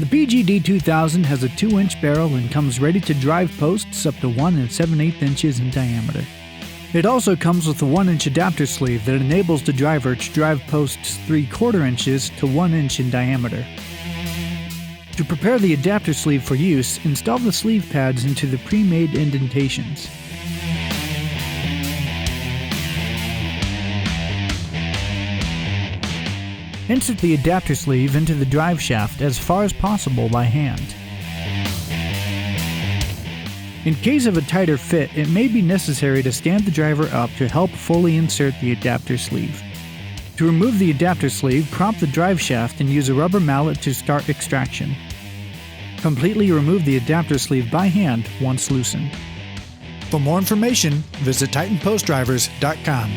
PGD2000 has a 2-inch barrel and comes ready to drive posts up to 1 7/8 inches in diameter. It also comes with a 1-inch adapter sleeve that enables the driver to drive posts 3/4 inches to 1 inch in diameter. To prepare the adapter sleeve for use, install the sleeve pads into the pre-made indentations. Insert the adapter sleeve into the drive shaft as far as possible by hand. In case of a tighter fit, it may be necessary to stand the driver up to help fully insert the adapter sleeve. To remove the adapter sleeve, prop the drive shaft and use a rubber mallet to start extraction. Completely remove the adapter sleeve by hand once loosened. For more information, visit TitanPostDrivers.com.